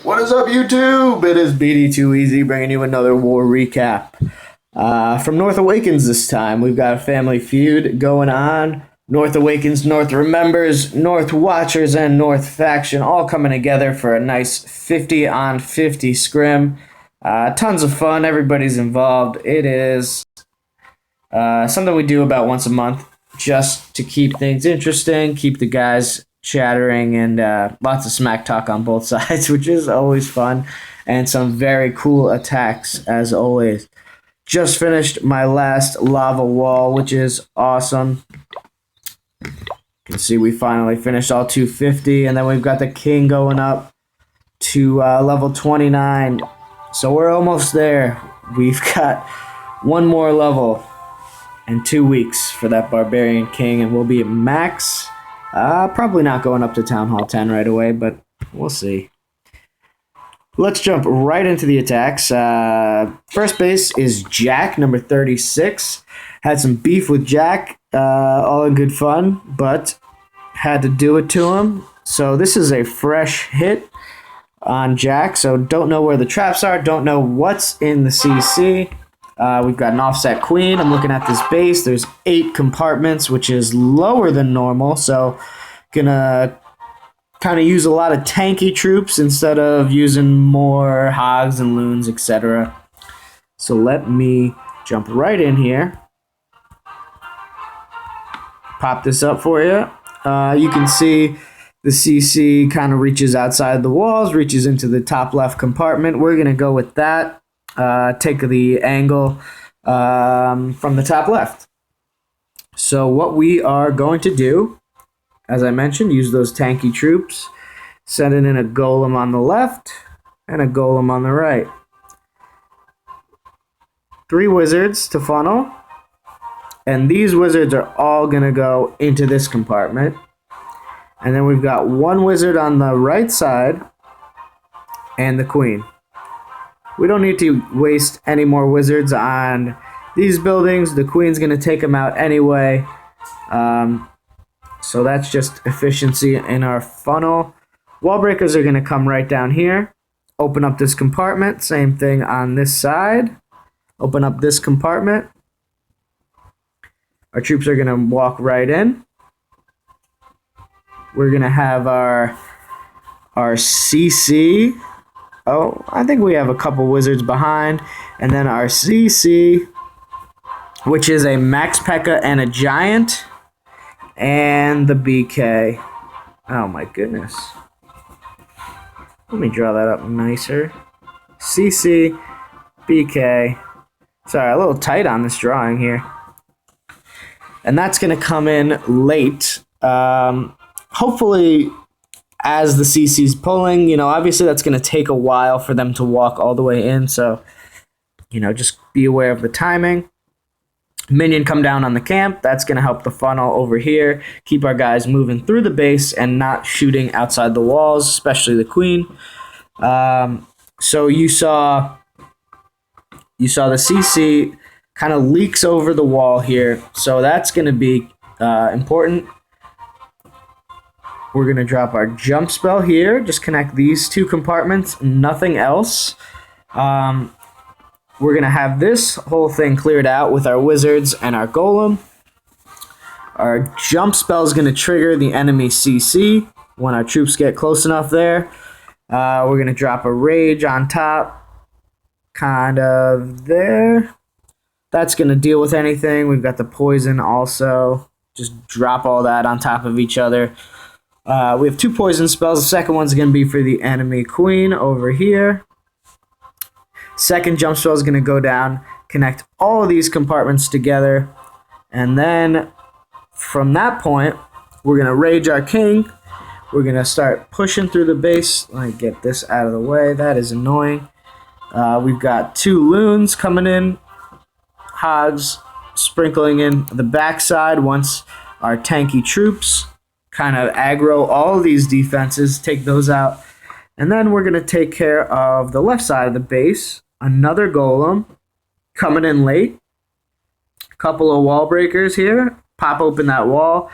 What is up, YouTube? It is BD2Easy bringing you another war recap. From North Awakens this time, we've got a family feud going on. North Awakens, North Remembers, North Watchers, and North Faction all coming together for a nice 50 on 50 scrim. Tons of fun. Everybody's involved. It is something we do about once a month just to keep things interesting, keep the guys chattering, and lots of smack talk on both sides, which is always fun, and some very cool attacks as always. Just finished my last lava wall, which is awesome. You can see we finally finished all 250, and then we've got the king going up to level 29. So we're almost there. We've got one more level and 2 weeks for that barbarian king, and we'll be at max. Probably not going up to Town Hall 10 right away, but we'll see. Let's jump right into the attacks. First base is Jack, number 36. Had some beef with Jack, all in good fun, but had to do it to him. So this is a fresh hit on Jack, so don't know where the traps are, don't know what's in the CC. We've got an offset queen. I'm looking at this base. There's 8 compartments, which is lower than normal, so gonna kind of use a lot of tanky troops instead of using more hogs and loons, etc. So let me jump right in here. Pop this up for you. You can see the CC kind of reaches outside the walls, reaches into the top left compartment. We're gonna go with that. Take the angle from the top left. So what we are going to do, as I mentioned, use those tanky troops, sending in a golem on the left and a golem on the right. 3 wizards to funnel, and these wizards are all going to go into this compartment. And then we've got 1 wizard on the right side and the queen. We don't need to waste any more wizards on these buildings. The queen's going to take them out anyway. So that's just efficiency in our funnel. Wall breakers are going to come right down here. Open up this compartment. Same thing on this side. Open up this compartment. Our troops are going to walk right in. We're going to have our CC. Oh, I think we have a couple wizards behind. And then our CC, which is a Max Pekka and a giant. And the BK. Oh my goodness. Let me draw that up nicer. CC, BK. Sorry, a little tight on this drawing here. And that's going to come in late. Hopefully, as the CC's pulling, obviously that's going to take a while for them to walk all the way in, so, just be aware of the timing. Minion come down on the camp. That's going to help the funnel over here, keep our guys moving through the base and not shooting outside the walls, especially the queen. So you saw the CC kind of leaks over the wall here, so that's going to be important. We're going to drop our jump spell here. Just connect these 2 compartments, nothing else. We're going to have this whole thing cleared out with our wizards and our golem. Our jump spell is going to trigger the enemy CC when our troops get close enough there. We're going to drop a rage on top, kind of there. That's going to deal with anything. We've got the poison also. Just drop all that on top of each other. We have 2 poison spells. The second one's going to be for the enemy queen over here. Second jump spell is going to go down, connect all of these compartments together, and then from that point, we're going to rage our king. We're going to start pushing through the base. Let me get this out of the way. That is annoying. We've got 2 loons coming in, hogs sprinkling in the backside once our tanky troops kind of aggro all of these defenses, take those out. And then we're going to take care of the left side of the base. Another golem coming in late. A couple of wall breakers here. Pop open that wall.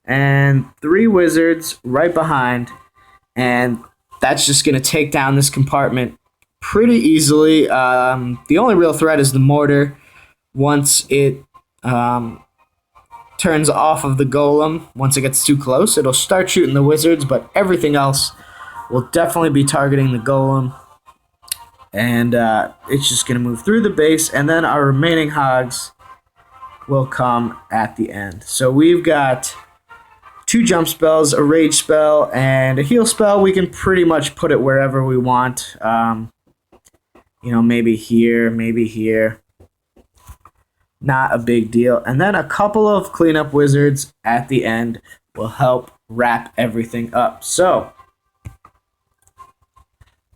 And 3 wizards right behind. And that's just going to take down this compartment pretty easily. The only real threat is the mortar. Once it turns off of the golem, once it gets too close, it'll start shooting the wizards, but everything else will definitely be targeting the golem. And it's just going to move through the base, and then our remaining hogs will come at the end. So we've got 2 jump spells, a rage spell, and a heal spell. We can pretty much put it wherever we want. You know, maybe here, maybe here. Not a big deal. And then a couple of cleanup wizards at the end will help wrap everything up. So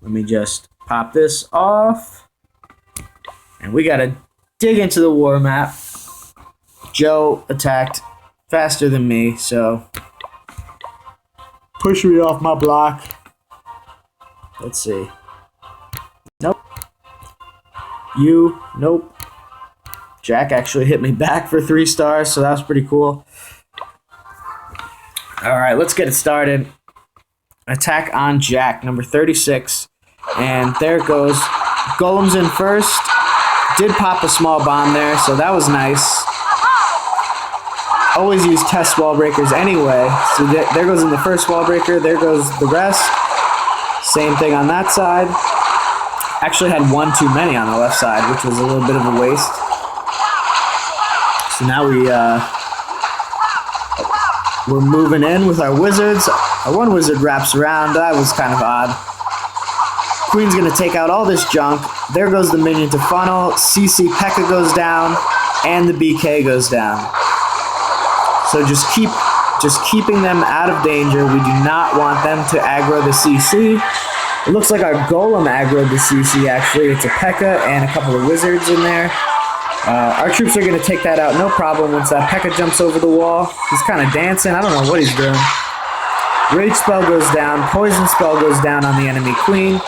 let me just pop this off. And we got to dig into the war map. Joe attacked faster than me, so push me off my block. Let's see. Nope. You, nope. Jack actually hit me back for 3 stars, so that was pretty cool. Alright, let's get it started. Attack on Jack, number 36. And there it goes. Golem's in first. Did pop a small bomb there, so that was nice. Always use test wall breakers anyway. So there goes in the first wall breaker. There goes the rest. Same thing on that side. Actually had 1 too many on the left side, which was a little bit of a waste. So now we're moving in with our wizards. Our 1 wizard wraps around. That was kind of odd. Queen's going to take out all this junk. There goes the minion to funnel. CC Pekka goes down, and the BK goes down. So just keeping them out of danger. We do not want them to aggro the CC. It looks like our golem aggroed the CC, actually. It's a Pekka and a couple of wizards in there. Our troops are going to take that out no problem once that Pekka jumps over the wall. He's kind of dancing. I don't know what he's doing. Rage spell goes down. Poison spell goes down on the enemy queen.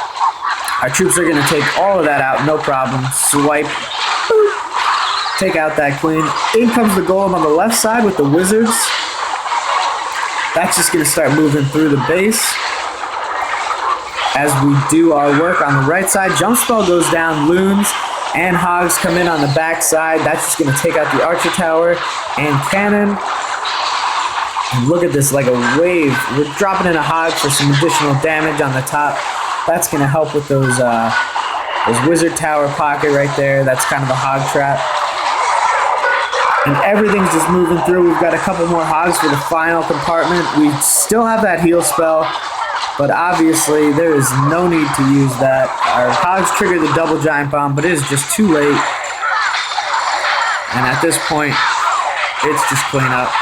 Our troops are going to take all of that out no problem. Swipe. Boop. Take out that queen. In comes the golem on the left side with the wizards. That's just going to start moving through the base. As we do our work on the right side, jump spell goes down, loons and hogs come in on the back side. That's just going to take out the archer tower and cannon. And look at this, like a wave. We're dropping in a hog for some additional damage on the top. That's going to help with those wizard tower pocket right there. That's kind of a hog trap. And everything's just moving through. We've got a couple more hogs for the final compartment. We still have that heal spell, but obviously there is no need to use that. Our hogs trigger the double giant bomb, but it is just too late. And at this point, it's just cleanup.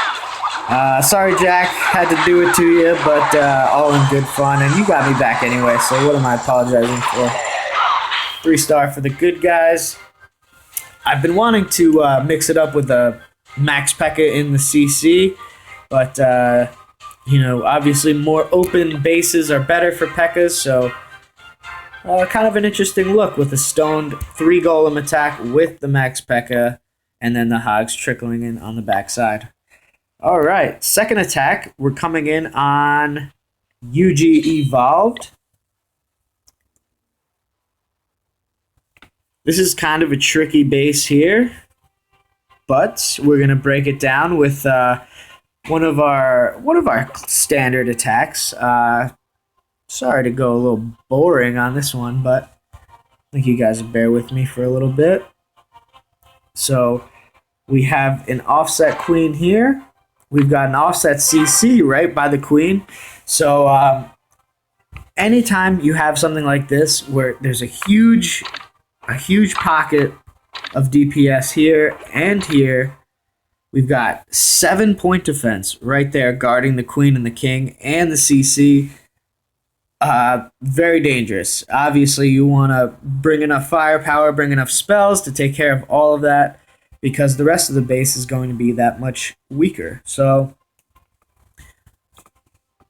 Sorry, Jack, had to do it to you, but all in good fun. And you got me back anyway, so what am I apologizing for? 3-star for the good guys. I've been wanting to mix it up with a Max Pekka in the CC, but you know, obviously more open bases are better for Pekkas, so kind of an interesting look with a stoned 3 golem attack with the Max Pekka, and then the hogs trickling in on the backside. All right, second attack, we're coming in on UG Evolved. This is kind of a tricky base here, but we're going to break it down with one of our standard attacks. Sorry to go a little boring on this one, but I think you guys will bear with me for a little bit. So we have an offset queen here. We've got an offset CC right by the queen. So anytime you have something like this where there's a huge pocket of DPS here and here, we've got 7-point defense right there guarding the queen and the king and the CC. Very dangerous. Obviously, you want to bring enough firepower, bring enough spells to take care of all of that, because the rest of the base is going to be that much weaker. So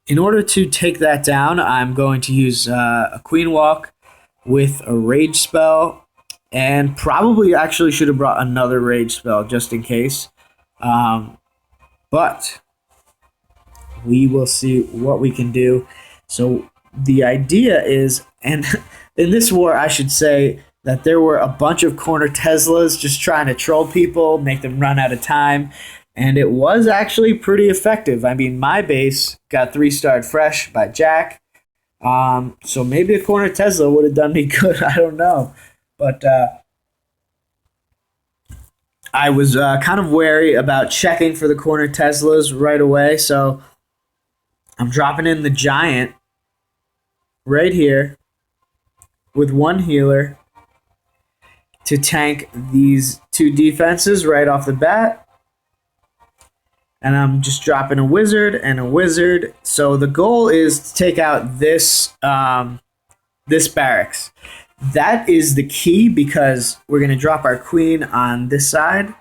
in order to take that down, I'm going to use a queen walk with a rage spell, and probably actually should have brought another rage spell just in case. But we will see what we can do. So the idea is, and in this war, I should say that there were a bunch of corner Teslas just trying to troll people, make them run out of time, and it was actually pretty effective. I mean, my base got 3-starred fresh by Jack, so maybe a corner Tesla would have done me good. I don't know, but I was kind of wary about checking for the corner Teslas right away, so I'm dropping in the giant right here with 1 healer to tank these 2 defenses right off the bat. And I'm just dropping a wizard and a wizard. So the goal is to take out this this barracks. That is the key, because we're going to drop our queen on this side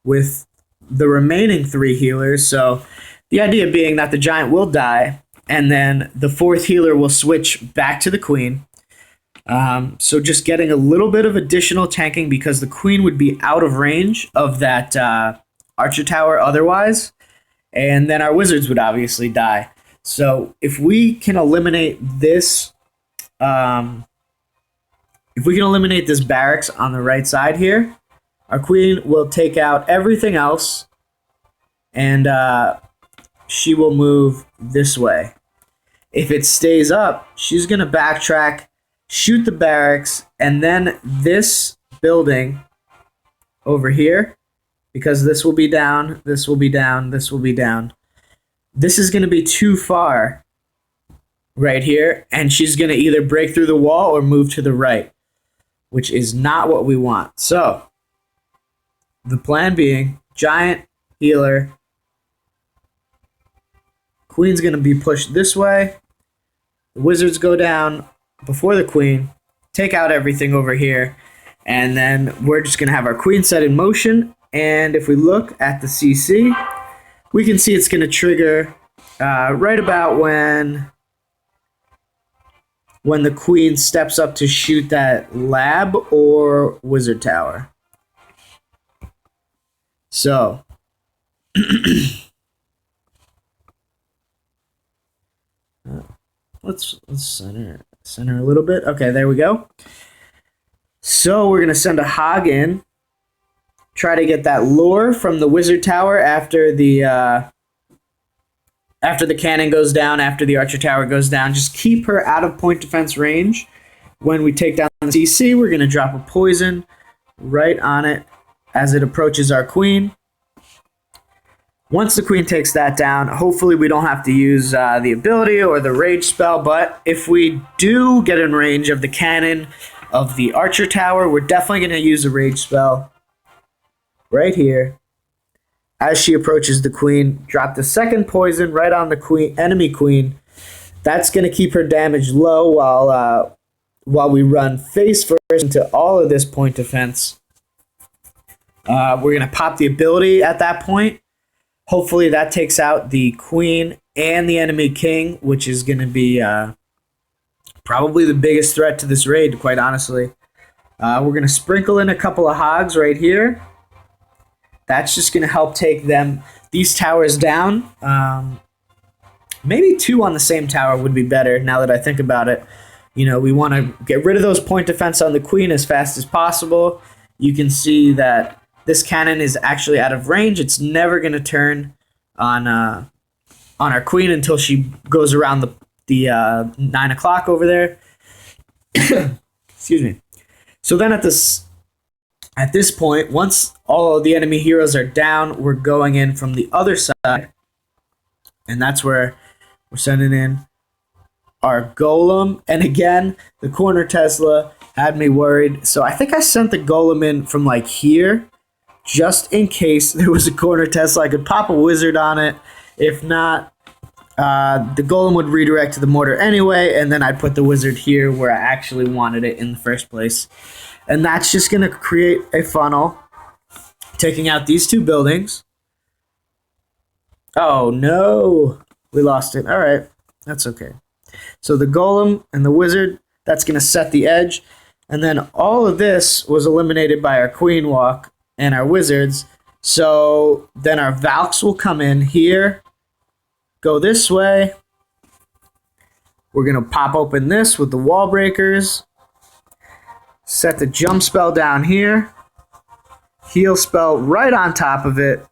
with the remaining 3 healers. So the idea being that the giant will die, and then the 4th healer will switch back to the queen. So just getting a little bit of additional tanking, because the queen would be out of range of that archer tower otherwise, and then our wizards would obviously die. So if we can eliminate this, barracks on the right side here, our queen will take out everything else, and she will move this way. If it stays up, she's going to backtrack, shoot the barracks, and then this building over here, because this will be down, this will be down, this will be down. This is going to be too far right here, and she's going to either break through the wall or move to the right, which is not what we want. So the plan being, giant, healer, queen's going to be pushed this way, the wizards go down before the queen, take out everything over here, and then we're just going to have our queen set in motion. And if we look at the CC, we can see it's going to trigger right about when the queen steps up to shoot that lab or wizard tower. So let's center a little bit. Okay, there we go. So we're gonna send a hog in, try to get that lure from the wizard tower after the cannon goes down, after the archer tower goes down. Just keep her out of point defense range. When we take down the CC, we're gonna drop a poison right on it as it approaches our queen. Once the queen takes that down, hopefully we don't have to use the ability or the rage spell, but if we do get in range of the cannon of the archer tower, we're definitely going to use a rage spell right here. As she approaches the queen, drop the second poison right on the enemy queen. That's going to keep her damage low while we run face first into all of this point defense. We're going to pop the ability at that point. Hopefully that takes out the queen and the enemy king, which is going to be probably the biggest threat to this raid, quite honestly. We're going to sprinkle in a couple of hogs right here. That's just going to help take these towers down. Maybe 2 on the same tower would be better now that I think about it. You know, we want to get rid of those point defense on the queen as fast as possible. You can see that this cannon is actually out of range. It's never going to turn on our queen until she goes around the 9 o'clock over there. Excuse me. So then at this point, once all of the enemy heroes are down, we're going in from the other side, and that's where we're sending in our golem. And again, the corner Tesla had me worried, so I think I sent the golem in from like here, just in case there was a corner Tesla. I could pop a wizard on it. If not, the golem would redirect to the mortar anyway, and then I'd put the wizard here where I actually wanted it in the first place. And that's just going to create a funnel, taking out these 2 buildings. Oh no, we lost it. All right, that's okay. So the golem and the wizard, that's going to set the edge. And then all of this was eliminated by our queen walk and our wizards. So then our Valks will come in here, go this way. We're going to pop open this with the wall breakers. Set the jump spell down here. Heal spell right on top of it.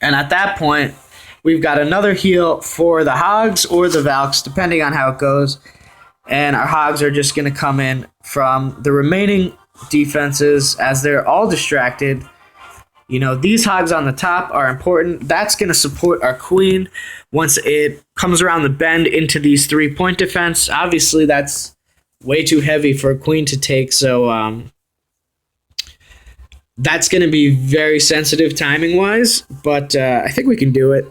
And at that point, we've got another heal for the hogs or the Valks, depending on how it goes. And our hogs are just going to come in from the remaining defenses as they're all distracted. You know, these hogs on the top are important. That's going to support our queen once it comes around the bend into these 3-point defense. Obviously, that's way too heavy for a queen to take, so that's going to be very sensitive timing-wise, but I think we can do it.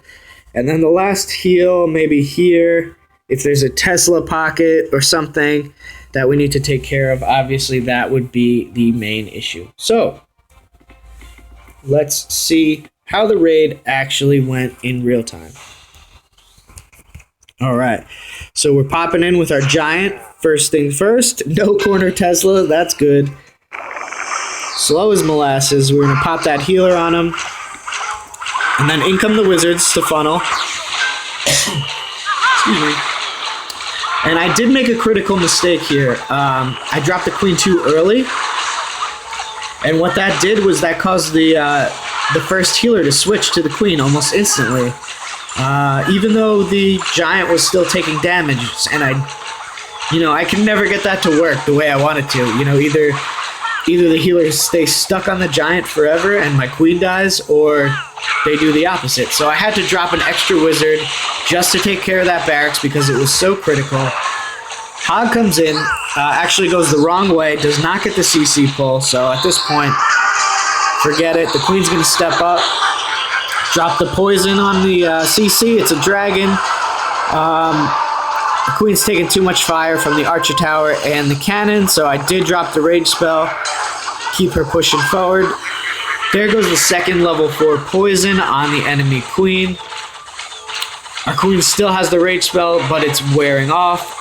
And then the last heal, maybe here, if there's a Tesla pocket or something that we need to take care of, obviously that would be the main issue. So let's see how the raid actually went in real time. All right, so we're popping in with our giant. First thing first, no corner Tesla, that's good. Slow as molasses, we're gonna pop that healer on him. And then in come the wizards to funnel. Excuse me. And I did make a critical mistake here. I dropped the queen too early. And what that did was that caused the first healer to switch to the queen almost instantly. Even though the giant was still taking damage. And I can never get that to work the way I want it to. You know, either the healers stay stuck on the giant forever and my queen dies, or they do the opposite. So I had to drop an extra wizard just to take care of that barracks because it was so critical. Hog comes in, actually goes the wrong way, does not get the CC pull, so at this point, forget it. The queen's going to step up, drop the poison on the CC. It's a dragon. The queen's taking too much fire from the archer tower and the cannon, so I did drop the rage spell, keep her pushing forward. There goes the second level 4 poison on the enemy queen. Our queen still has the rage spell, but it's wearing off.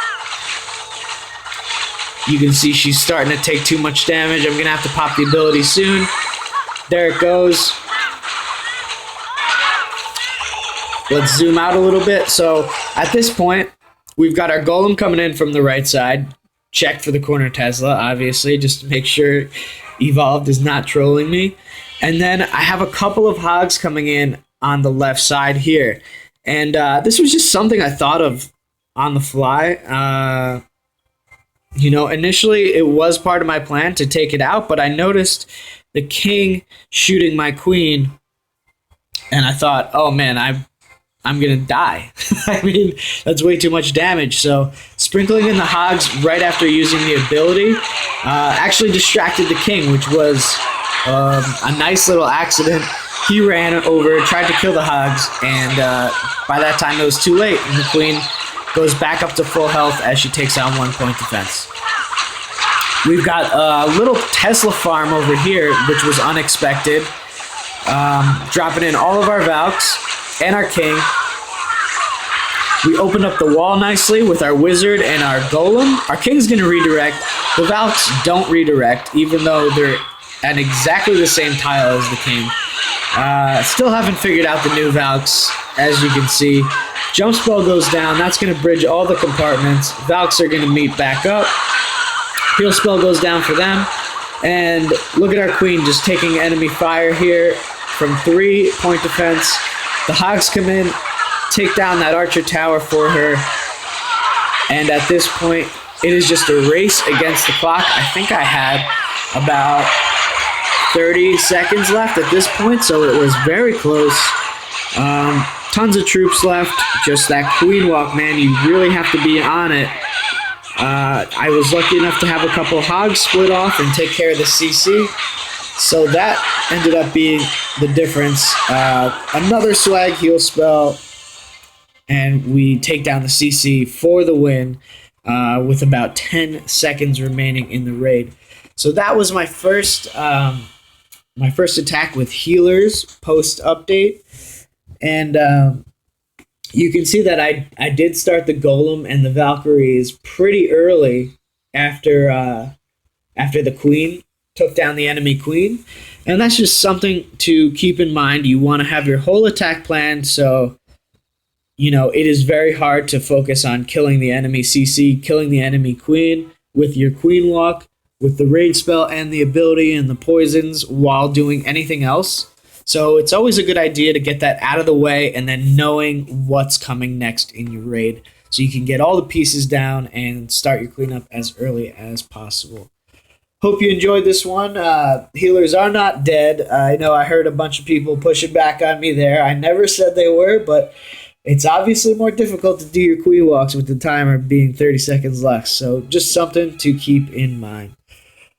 You can see she's starting to take too much damage. I'm going to have to pop the ability soon. There it goes. Let's zoom out a little bit. So at this point, we've got our golem coming in from the right side. Check for the corner Tesla, obviously, just to make sure Evolved is not trolling me. And then I have a couple of hogs coming in on the left side here. And this was just something I thought of on the fly. Initially it was part of my plan to take it out, but I noticed the king shooting my queen. And I thought, oh man, I'm going to die. I mean, that's way too much damage. So sprinkling in the hogs right after using the ability actually distracted the king, which was a nice little accident. He ran over, tried to kill the hogs, and by that time it was too late, and the queen goes back up to full health as she takes on 1-point defense. We've got a little Tesla farm over here, which was unexpected. Dropping in all of our Valks and our king. We opened up the wall nicely with our wizard and our golem. Our king's going to redirect. The Valks don't redirect, even though they're at exactly the same tile as the king. Still haven't figured out the new Valks, as you can see. Jump spell goes down. That's going to bridge all the compartments. Valks are going to meet back up. Heal spell goes down for them. And look at our queen just taking enemy fire here from 3-point defense. The hogs come in, take down that archer tower for her. And at this point, it is just a race against the clock. I think I had about 30 seconds left at this point, so it was very close. Tons of troops left. Just that queen walk, man, you really have to be on it. I was lucky enough to have a couple hogs split off and take care of the CC. So that ended up being the difference. Another swag heal spell, and we take down the CC for the win with about 10 seconds remaining in the raid. So that was my first attack with healers post-update. And you can see that I did start the Golem and the Valkyries pretty early after the Queen took down the enemy Queen. And that's just something to keep in mind. You want to have your whole attack plan so it is very hard to focus on killing the enemy CC, killing the enemy queen with your queen walk, with the raid spell and the ability and the poisons while doing anything else. So it's always a good idea to get that out of the way and then knowing what's coming next in your raid so you can get all the pieces down and start your cleanup as early as possible. Hope you enjoyed this one. Healers are not dead. I know I heard a bunch of people pushing back on me there. I never said they were, but it's obviously more difficult to do your queen walks with the timer being 30 seconds left. So just something to keep in mind.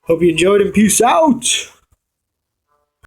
Hope you enjoyed and peace out.